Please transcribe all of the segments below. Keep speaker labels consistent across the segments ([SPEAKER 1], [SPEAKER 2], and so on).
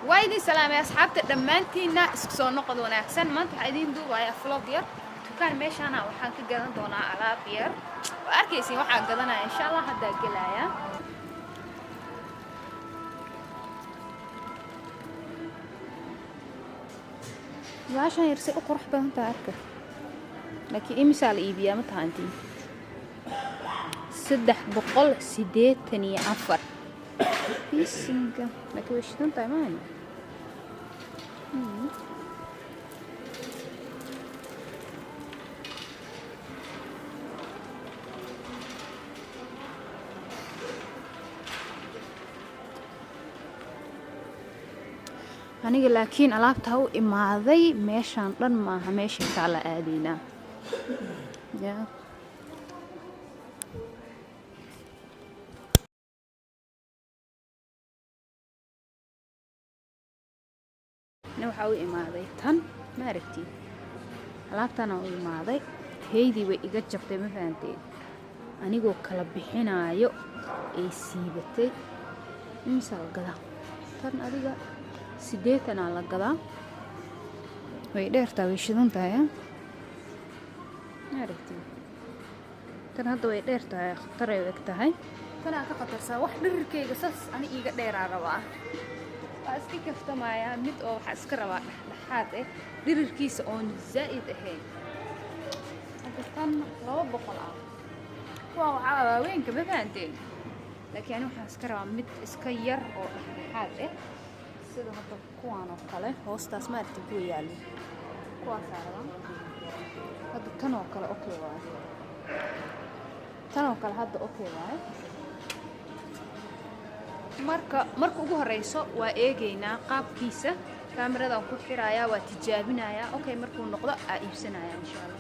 [SPEAKER 1] وايدي سلام يا أصحابتي دمانتينا اسكسو نقد وناكسن ما انتو حايدين دوبايا فلوب ير تكان ميشانا وحان كقدان دونا على بير وأركيسي وحان قدانا إن شاء الله هدا قلايا وعشان يرسي أقرح بان تاركه لكن إيه مثال إيبيا متهانتي 384 بيسنجا لكن وشتان تايماني aniga laakiin alaabta u imaaday meeshan dhan maaha meesha kala aadina ya waxa u imaaday tan ma aragtid alaabtana u imaaday heydii way iga jabtay ma fahanteen anigoo kala bixinaayo ay siibatay imsal gada tan adiga 8 la gadaa way dheertaa way shidan tahay aragtid tan hadda way dheertaa khatar ay eg tahay tan ka qatarsaa wax dhirirkeyga sas ani iiga dheeraa rabaa waa iska kaftamaaya mid oo waxa iska rabaa dhaxaad dhirirkiisa oo zaid ahayn hadda tan 200 ah waxa waaweyn ka bafaanteen laakiin waxa iska rabaa mid iska yar oo dhaxaad sida hadda kuwaan oo kale hoostaas ma aragtid ku yaalo kuwaas araban hadda tan oo kale okay waay tan oo kale hadda okay waay marka ugu horeyso waa eegeynaa qaabkiisa kaamirada ku xiraaya waa tijaabinaya okay markuu noqdo aa iibsanaya insha Allah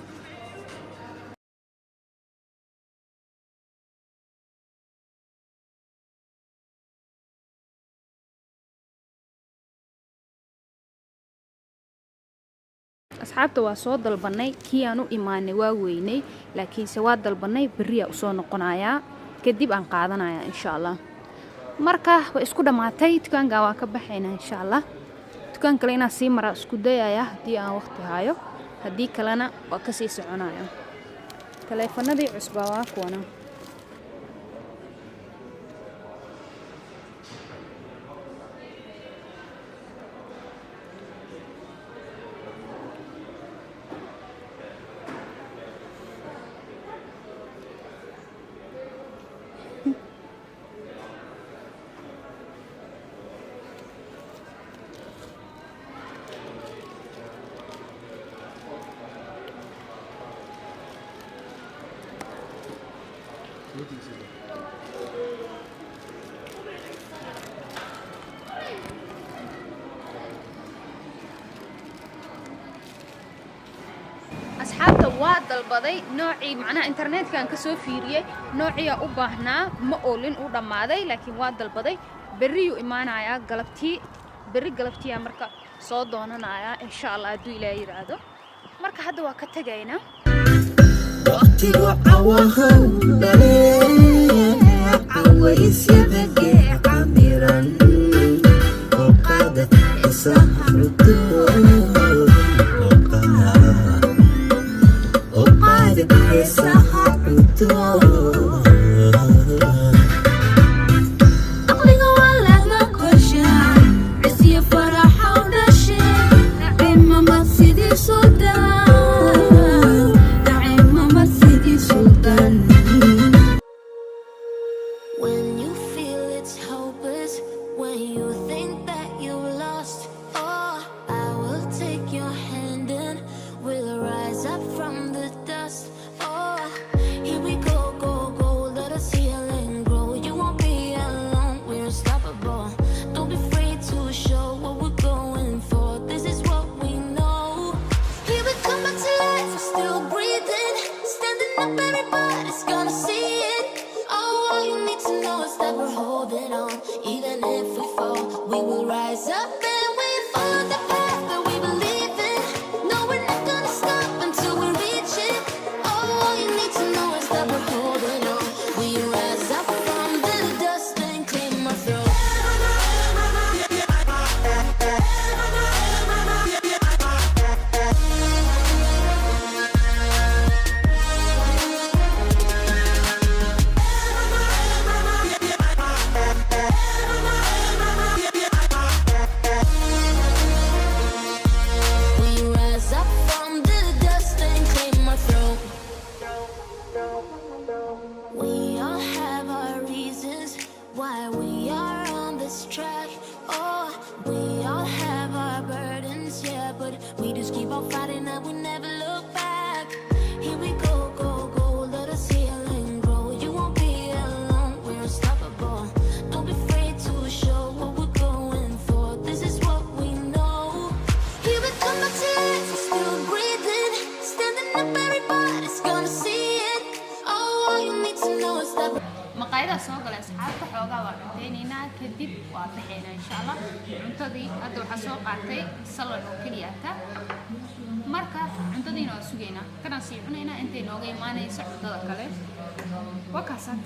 [SPEAKER 1] asxaabta waa soo dalbanay kii aanu imaanay waa weynay laakiin se waa dalbanay bariya u soo noqonaya kadib aan qaadanaya insha Allah marka way isku dhamaatay dukaanka waa ka baxayna insha Allah dukaan kale ina sii mara isku dayaya hadii aan waqti hayo hadii kalena waa ka sii soconaya taleefanadii cusba waa kuwana asxaabta waa dalbaday noocii macnaha internet kan ka soo fiiriyay noociya u baahnaa ma oolin u dhamaaday laakiin waa dalbaday bariyu imaanaya galabtii marka soo doonanaya insha Allah haduu Ilaahay yiraahdo marka hadda waa ka tagayna waqtigu cawahan عويسيبك عميرا وقعدت سهرته وقعدت سهرته
[SPEAKER 2] We all have our burdens, yeah, but we just keep on fighting and we never look back. Here we go, go, go, let us heal and grow. You won't be alone, we're unstoppable. Don't be afraid to show what we're going for. This is what we know. Here we come, my tears, we're still breathing. Standing up, everybody's gonna see it. Oh, all you need to know is that
[SPEAKER 1] maqaayada soo galay asxaabta xoogaa waa cunteynayna kadib waa bixina insha Allah cuntadii hadda waxa soo qaatay salad oo kaliya ta marka cuntadiina waa sugeynaa kana sii cunayna intay nooga imaanayso cuntada kale waa kaasad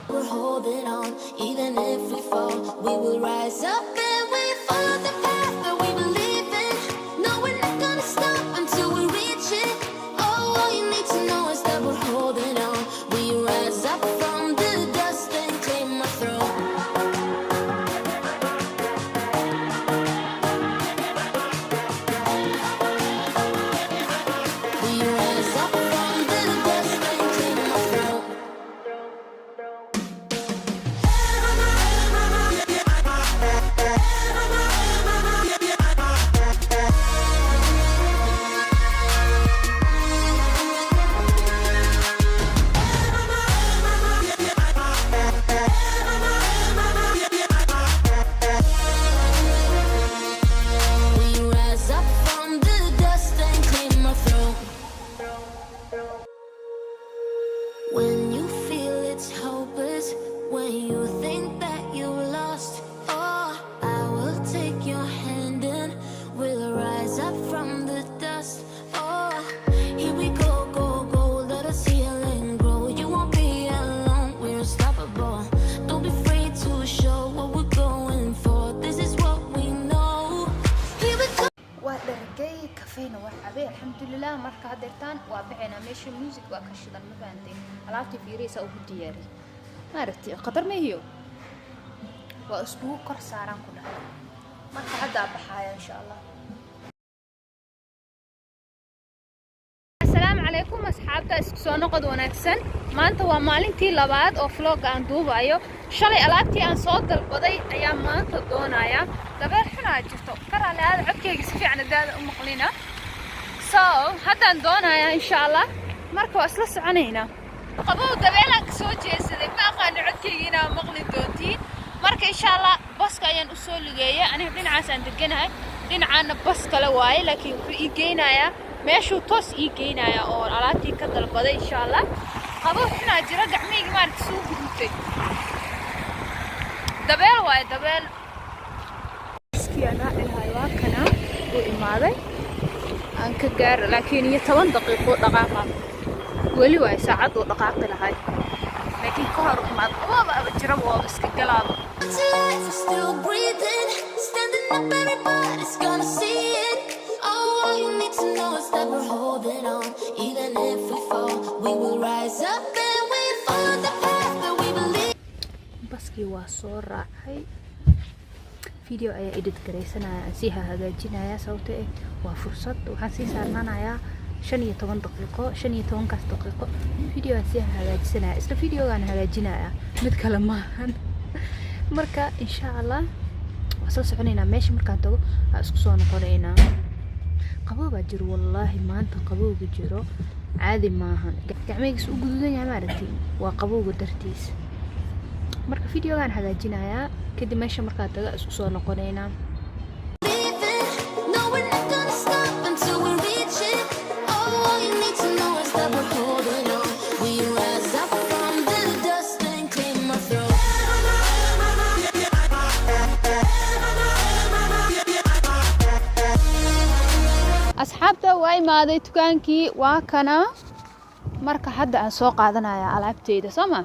[SPEAKER 2] we're holding on. Even if we fall, we will rise up and we follow the path that we believe in. No, we're not gonna stop until we reach it. Oh, all you need to know is that we're holding on. We rise up from the dust and claim our throne. We rise up from the dust and claim our throne. We rise up from the dust and claim our throne. When you feel it's hopeless, when you think that you lost, oh, I will take your hand and we'll rise up from the dust. Oh, here we go, go, go, let us heal and grow. You won't be alone, we're unstoppable. Don't be afraid to show what we're going for. This is what we know. Here we go.
[SPEAKER 1] waa dhargay kafeena wax cabay alxamdulillah marka hadeertaan waa bixina meesha music waa ka shidan ma fahanteen alaabtii fiiraysa ugu diyaari maaragtay qadar ma iyo waa isku kor saaran ku dhahay marka hadda baxaya insha Allah السلام عليكم أصحابتا isku soo noqod wanaagsan maanta waa maalintii labaad oo vlog aan duubayo shalay alaabtii aan soo dalbaday ayaa maanta doonaya dabeel xunaa jirto karaalaad codkayga si fiican daada u maqlina so haddaan doonaya insha Allah marka waa isla soconaynaa qabow dabeelaan ka soo jeesaday ma aqaan codkayga inaa maqli doontiin marka insha Allah baska ayaan u soo lugeeyay aniga dhinacaas aan deganahay dhinacaana bas kale waaye laakiin wuxuu ii geynayaa meeshuu toos ii geynaya oo alaabtii ka dalbaday insha Allah qabow xunaa jira gacmeyga maarka soo gudubtay dabeel waaye dabeel iskiyaana ilaahay waa kana uu imaaday aan ka gaar laakiin iyo 10 daqiiqo dhaqaaqa weli waaye saacad uu dhaqaaqi lahay laakiin ka hor imaad qabow jira oo iska galaado
[SPEAKER 2] We're still breathing, standing up, everybody's gonna see it. Oh, all you need to know is that we're holding on. Even if we fall, we will rise up and we follow the path that we believe.
[SPEAKER 1] baskii waa soo raacay video ayaa edit gareysanaya aan sii hagaajinaya sababtoo ah waa fursad waxaan sii saarnaanayaa 15 daqiiqo 15 kaas daqiiqo video aan sii hagaajisanaya isla videogaan hagaajinaya mid kale maahan marka insha Allah waa soo soconaynaa meesha markaan tago aan isku soo noqonaynaa qabow baa jiro wallahi maanta qabowga jiro caadi maahan gacmeygiis u gududan yahay maaragtay waa qabowga dartiis marka videogaan hagaajinaya kadib meesha markaan tago isku soo noqonaynaa
[SPEAKER 2] No, we're not gonna stop until we reach it. Oh, all you need to know is that we're holding on. We rise up from the dust and claim our throne.
[SPEAKER 1] asxaabta waa imaaday dukaankii waa kana marka hadda aan soo qaadanaya alaabteeda sama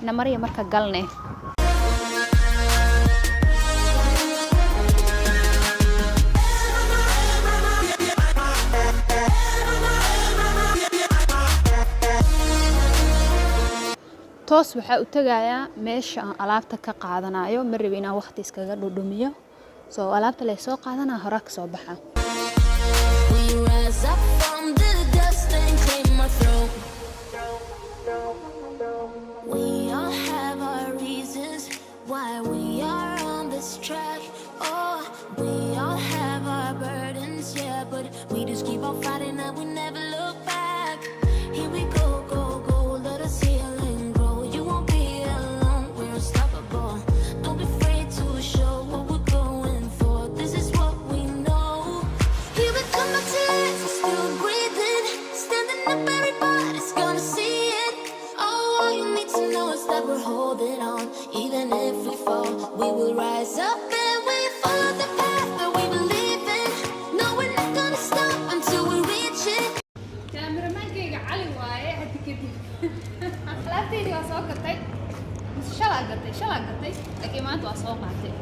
[SPEAKER 1] ina mariya marka galne toos waxa u tagayaa meesha aan alaabta ka qaadanayo ma rabin inaan waqti iskaga dhudhumiyo soo alaabta la soo qaadanaa hore ka soo baxa
[SPEAKER 2] We rise up from the dust and claim
[SPEAKER 1] qaali waaye hadda kadib alaabteydii waa soo gatay shalaa gatay laakiin maanta waa soo qaatay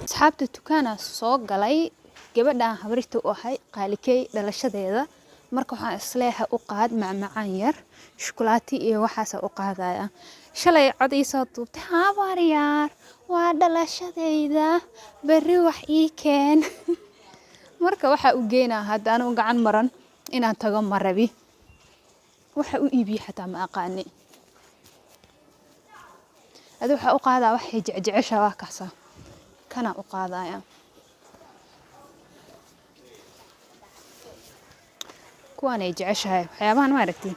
[SPEAKER 1] asxaabta dukaana soo galay gabadhaan habarta u ahay qaalikey dhalashadeeda marka waxaan isleeyahay u qaad macmacaan yar shukulaato iyo waxaas u qaadaya shalay cod ii soo duubtay habar yar waa dhalashadeyda berri wax ii keen marka waxa u geynaa haddaan u gacan maran inaan tago marabi waxa u iibiyo xataa ma aqaani adu waxa u qaadaa waxay jecjecesha waa kaasa kana u qaadaya kuwaan ay jeceshahay waxyaabahan ma aragtiin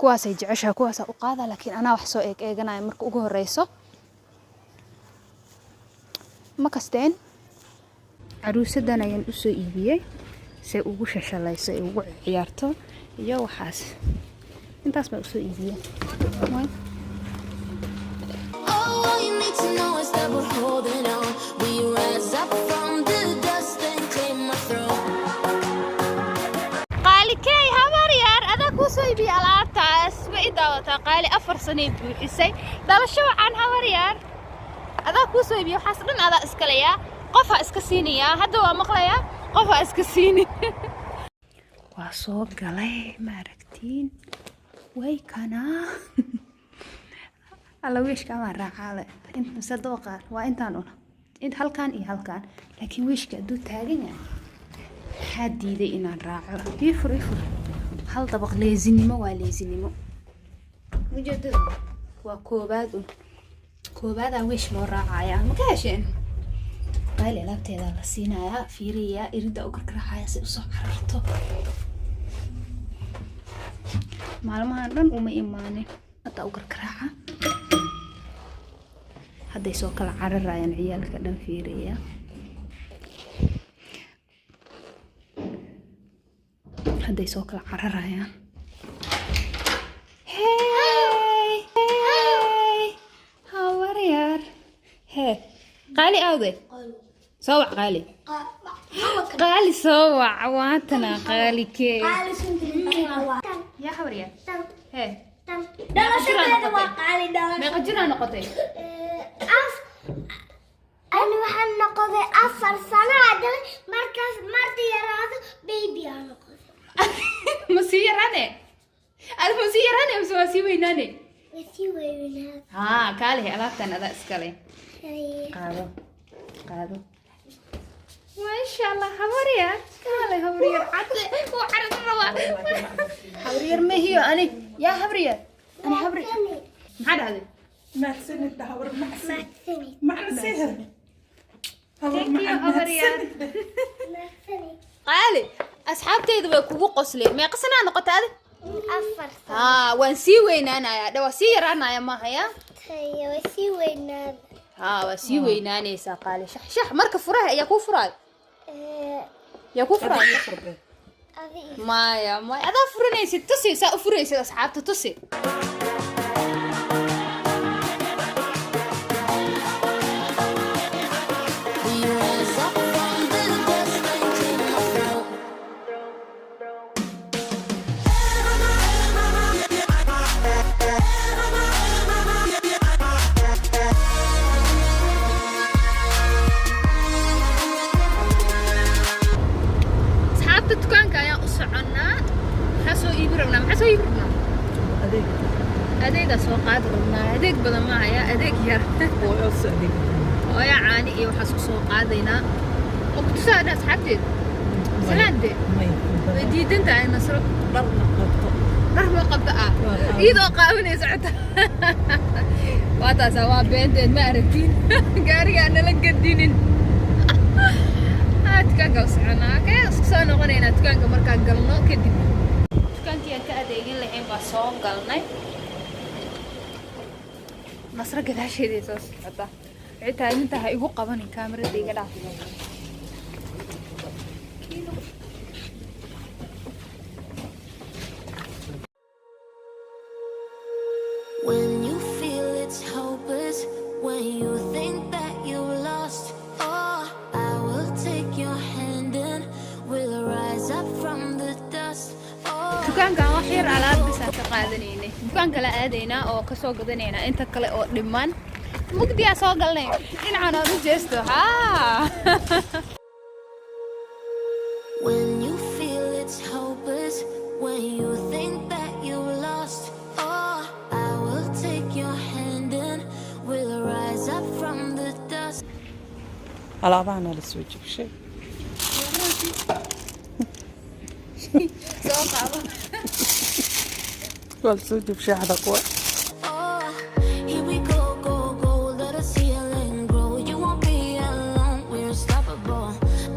[SPEAKER 1] kuwaas ay jeceshahay kuwaas u qaada laakiin anaa wax soo eeganaya marka ugu horeyso ma kasteen caruusadan ayaan u soo iibiyey si ugu shashalayso ugu ciyaarto iyo waxaas intaas baan u soo iibiyey
[SPEAKER 2] All you need to know is that we're holding on. We rise up from the dust and claim our throne.
[SPEAKER 1] qaalikey habar yar adaa ku soo iibiyey alaabtaas ma i daawataa qaali 4 sano buuxisay dhalasho wacan habar yar adaa ku soo iibiyey waxaas dhan adaa iskaleeyaa qofa iska siinaya hadda waa maqlayaa qofa iska siini waa soo galay ma aragtiin way kana alla wiishka ma raacale inta sadooqa waa intaan una int halkaan iyo halkaan laakiin wiishka aduu taagan yahay xadiiday inaan raaco ifur hal dabaq leesinimo waa leesinimo mujeedada waa koobaad wiish loo raacaya ma ka hesheen qaali alaabteeda la siinaya fiiriya irida u karkaraya si u soo cararto maalmahan dhan uma imaanin hadda u karkaraaca hadday soo kala cararayaan ciyaalka dhan fiiriya hadday soo kala cararayaan hey habar yar hee qaali aawde soo wac qaali soo wac waatana qaali kee yaa habar yar hee meeqa jiraan noqotay
[SPEAKER 3] أنا waxaan noqday 4 sano hadda markaas martii yaraado baby aan noqday
[SPEAKER 1] مسيرانه المسيرانه مسواسي وينانه
[SPEAKER 3] وسي وينها
[SPEAKER 1] ها كاله alaabtan ada iskale qaado ما شاء الله حوريا كاله حوريا عدل وعرض روا حوريا ما هي انا يا حوريا انا حوريا هذا هذا
[SPEAKER 4] معسنة تهور معسنة
[SPEAKER 3] ماكسيمي
[SPEAKER 4] معسنة
[SPEAKER 1] قالي أصحابتي ذا كوكو قصلي ما قصنا نقطة هذا
[SPEAKER 3] 4 sano
[SPEAKER 1] وانسي وين أنا يا دواسي رانا يا ما هيا
[SPEAKER 3] هي وسي وينها
[SPEAKER 1] واسي وين أنا ساقالي شح مركب فراه يا كو فراه يا كو فراه
[SPEAKER 3] أبي
[SPEAKER 1] ما هذا فرنيسي تصي سأفرنيسي أصحابتي تصي
[SPEAKER 2] We rise up from the dust and claim our throne.
[SPEAKER 1] أصحابتي دكانك يا أسعنا حسوا يبرنا حسوا يبرنا أديك سوقات ربنا أديك بدل ما هي أديك يا ويا عاني إيه وحسوا سوقاتنا وكتساعد أصحابتي سلامتي جديد أنت أنا صرت رحمة قبضة إذا قاوني سعتها واتا سوا بنتين ما عرفتين قاري أنا لقدينين دكانka usocona kee isku soo noqonayna dukaanka markaan galno kadib dukaankii aan ka adeegin lahayn baa soo galnay nasra gadaasheedii soo socota waxay taaginta ha igu qabanin kaamirada iga dhaaf
[SPEAKER 2] When you feel it's hopeless, when you think that
[SPEAKER 1] qaadanaynay dukaan kala aadaynaa oo ka soo gadanaynaa inta kale oo dhiman mugdiyaa soo galnay dhinacaan aad u jeesto
[SPEAKER 2] When you feel it's hopeless, when you think that you lost, oh, I will take your hand and we'll rise up from the dust.
[SPEAKER 4] alaabahana la soo jibshay
[SPEAKER 1] soo qaado
[SPEAKER 4] waa la soo jibshay hada kuwa
[SPEAKER 2] Oh, here we go, go, go, let us heal and grow. You won't be alone, we're unstoppable.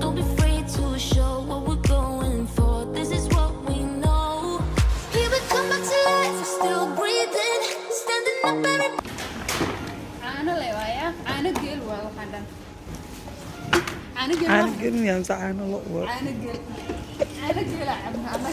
[SPEAKER 2] Don't be afraid to show what we're going for. This is what we know. Here we come back to life, we're still breathing, standing up every
[SPEAKER 1] caano le waaya caano geel waa waxaan dhan caano geel
[SPEAKER 4] aan gelin saacana la uwa
[SPEAKER 1] caano geel cabna ama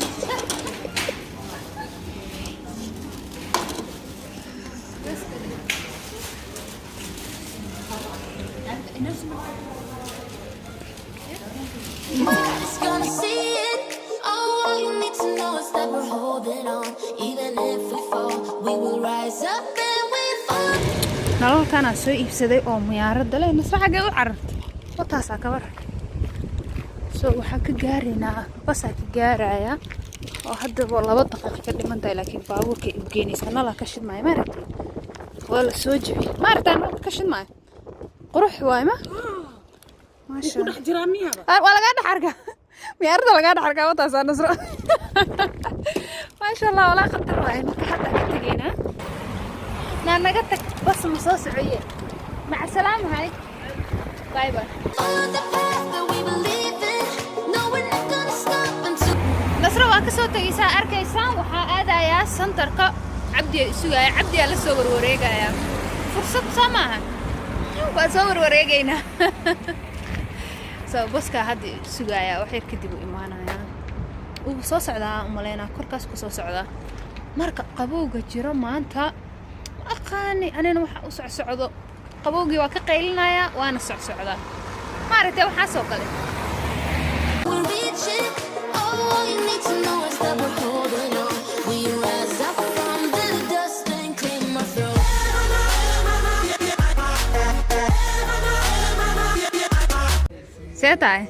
[SPEAKER 2] Nobody's gonna see it. Oh, all you need to know is that we're holding on. Even if we fall, we will rise up and we fall.
[SPEAKER 1] nalalkana soo iibsaday oo miyaaradda leh nasra xagee u carartay wataasaa ka war soo waxaa ka gaaraynaa basaa ka gaaraya oo hadda 2 daqiiqo ka dhiman tahay laakiin baabuurka u geynaysa nala ka shidmaayo maaragtay waa la soo jibiyay maaragtay nala ka shidmaayo qurux waay ma maasha
[SPEAKER 4] ku dhex jiraa miyaba
[SPEAKER 1] waa laga dhaxarka miyaaradda laga dhaxarka wataasaa nasra maasha Allah wala khatar waay marka hadda ka tageynaa naga tag bas ma soo socodee maca salaam hay bye bye
[SPEAKER 2] On the path that we believe in, no, we're not gonna stop until
[SPEAKER 1] nasra waa ka soo tagaysaa arkaysaan waxaa aadayaa santarka cabdi sugaya cabdi la soo warwareegaya fursad samaaha waa soo warwareegaynaa soo baska hadda sugaya wax yar kadib u imaanaya uu soo socdaa umaleena korkaas ku soo socdaa marka qabowga jiro maanta aqaani anina waxa u socdo qabowgii waa ka qaylinaya waana socdaa maaragtay waxa soo kale
[SPEAKER 2] we're reaching. Oh, all you need to know is that we're holding on. We rise up from the dust and claim our throne.
[SPEAKER 1] سيتاي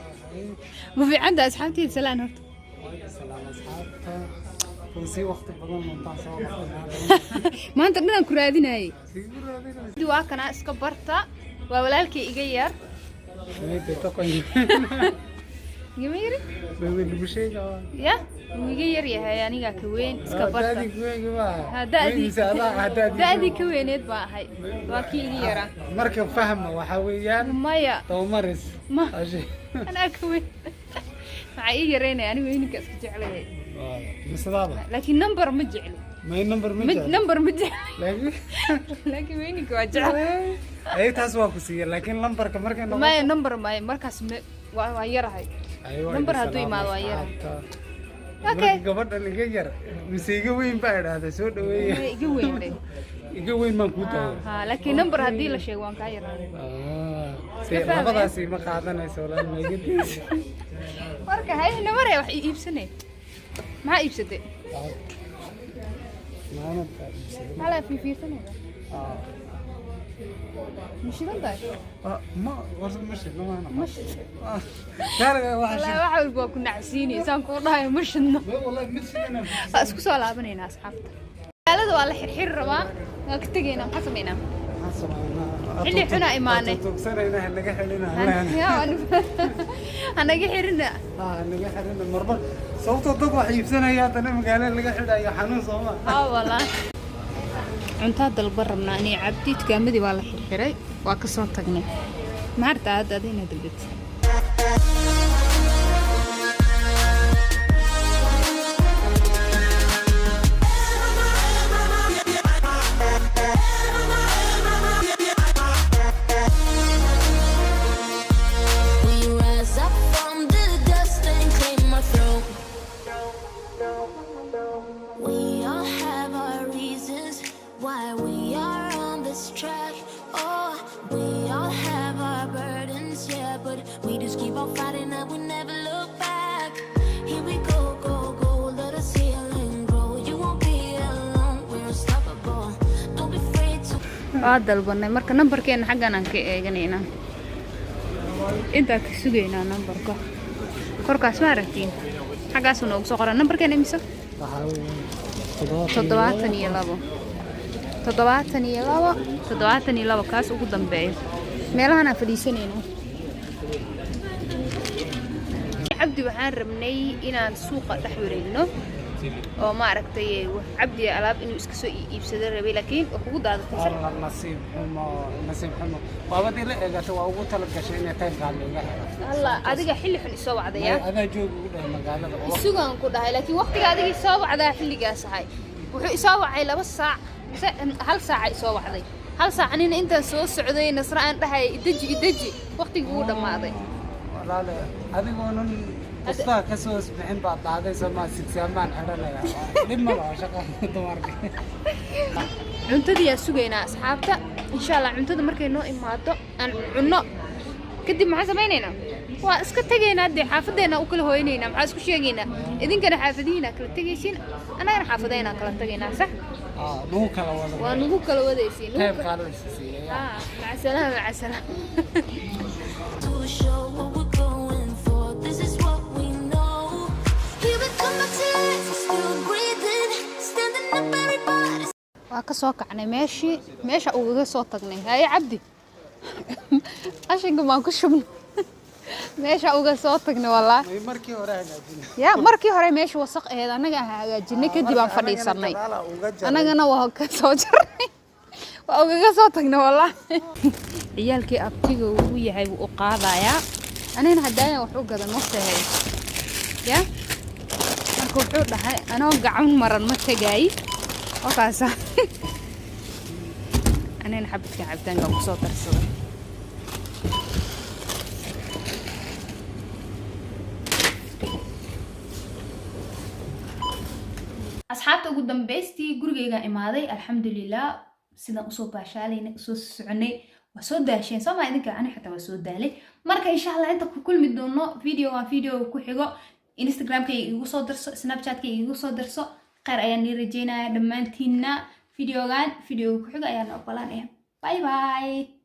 [SPEAKER 1] ما في عندها أصحابتي سلام هرت
[SPEAKER 5] وسي وقت بدل ما تعصب
[SPEAKER 1] ما أنت بدنا كرادين هاي دوا كنا إسكبرتا وولالك إيجير جميري يا ويجير يا هاي يعني كوين إسكبرتا دادي كوينيد بقى هاي واكي إيجيرا
[SPEAKER 5] مركب فهم وحويان
[SPEAKER 1] مايا
[SPEAKER 5] تومرس
[SPEAKER 1] ما أنا كوين مع إيجيرين يعني وينك أسكت عليه
[SPEAKER 5] مصدابة
[SPEAKER 1] لكن نمبر مجعل
[SPEAKER 5] ما النمبر مجال
[SPEAKER 1] نمبر مجعل
[SPEAKER 5] لكن
[SPEAKER 1] لكن وينك وجعل
[SPEAKER 5] أي تسوى كسير لكن نمبر كمركب
[SPEAKER 1] ما نمبر ما مركز ويرها
[SPEAKER 5] أيوة
[SPEAKER 1] نمبر هدوي ما ويرها
[SPEAKER 5] أوكي قبض اللي غير مسيجي وين بعد هذا سود وين
[SPEAKER 1] يجوين لي
[SPEAKER 5] يجوين ما كوتا
[SPEAKER 1] ها لكن نمبر هدي لا شيء وان كاير
[SPEAKER 5] labadaas ma qaadanayso walaal ma igadiis
[SPEAKER 1] marka hay number ay wax iibsanay ma iibsatay
[SPEAKER 5] maana
[SPEAKER 1] hala fi sanada مش ده
[SPEAKER 5] ما ورد مش ما
[SPEAKER 1] مش
[SPEAKER 5] كان واحد
[SPEAKER 1] لا waxa walba ku nacsiini isaan ku dhahay mashidna
[SPEAKER 5] والله مش انا
[SPEAKER 1] isku soo laabanayna asxaabta xaalada waa la xirxir rabaa waa ka tageena waxa sameeyna xilli xuna imaanay
[SPEAKER 5] tugsanayna laga xilina
[SPEAKER 1] anaga xirina
[SPEAKER 5] laga xilina marba sababtoo dad wax iibsanaya tan magaalada laga xidhayo xanuun Soomaa
[SPEAKER 1] والله cunta dalba rabnaa inay cabdi tukaamadii waa la xirxiray waa ka soo tagnay ma harta hadda adina dalbad
[SPEAKER 2] We rise up from the dust and claim our throne. We all have our reasons why we are on this track. Oh, we all have our burdens, yeah, but we just keep on fighting and we never look back. Here we go, go, go, let us heal and grow. You won't be alone.
[SPEAKER 1] waa dalbanay marka nambarkeena xaggan aan ka eeganayna inta ka sugaynaa nambarka korkaas ma aragtiin xaggaas uu noogu soo qoran nambarkeena imisa 72 kaas ugu dambeeyo meelahan aan fadhiisanayno cabdi waxaan rabnay inaan suuqa dhex wareegno oo ma aragtay cabdi alaab inuu iska soo iibsado rabay laakiin wuxuu ugu daadatay
[SPEAKER 5] nasiib xumo waabadii la eegato waa ugu tala gashay inay qayb qaadayga
[SPEAKER 1] Allah adiga xilli xun isoo wacdaya
[SPEAKER 5] adaa joog ugu dhahay magaalada
[SPEAKER 1] isugaan ku dhahay laakiin waqtiga adiga isoo wacdaa xilligaas ahay wuxuu isoo wacay 2 saac mise 1 saac isoo wacday 1 saac anina intaan soo socday nasra aan dhahay idaji waqtigu uu dhamaaday
[SPEAKER 5] walaale adigoonan qofka ka soo isbixin baa dhacday sama sigsaamaan xidhanaya dhimma la shaqada dumarka
[SPEAKER 1] cuntadii yaa sugaynaa asxaabta insha Allah cuntada markay noo imaado aan cunno kadib maxaan samaynaynaa waa iska tagaynaa dee xaafadeena u kala hooynaynaa maxaa isku sheegaynaa idinkana xaafadihiina kala tagaysiin anagana xaafadeena kala tagaynaa sax
[SPEAKER 5] nugu kala wada
[SPEAKER 1] waa nugu kala wadaysiin
[SPEAKER 5] qayb qaadaysiin
[SPEAKER 1] maca salaama
[SPEAKER 2] To show what we're going for. This is what we know. Here we come back to life, we're still breathing, standing up, everybody.
[SPEAKER 1] waa ka soo kacnay meesha ugaga soo tagnay haye cabdi ashinka maan ku shubno meesha uga soo tagnay wallahi
[SPEAKER 5] markii hore hagaajinay
[SPEAKER 1] ya markii hore meesha wasaq ahayd anaga hagaajinay kadib aan fadhiisanay anagana waa ka soo jarnay waa ugaga soo tagnay wallahi ciyaalkii abtiga uu yahay uu qaadaya anina hadaan wuxuu gadan waqtihay ya marka wuxuu dhahay anoo gacan maran ma tagay وكذا أنا نحب كعبتين لو صوت الصدى أصحابته قدام بيستي قرقيقا إمادي الحمد لله سيدا أصوب باشالي أصوص سعني وصود داشين سوما إذنك أنا حتى وصود دالي مركا إن شاء الله أنت كل مدونو فيديو كوحيقو إنستغرام كي يقصو درسو سناب شات كي يقصو درسو قير ayaan rajeynaa dhamaantiina fiidiyogan fiidiyo ku xiga ayaan ogolaan bye bye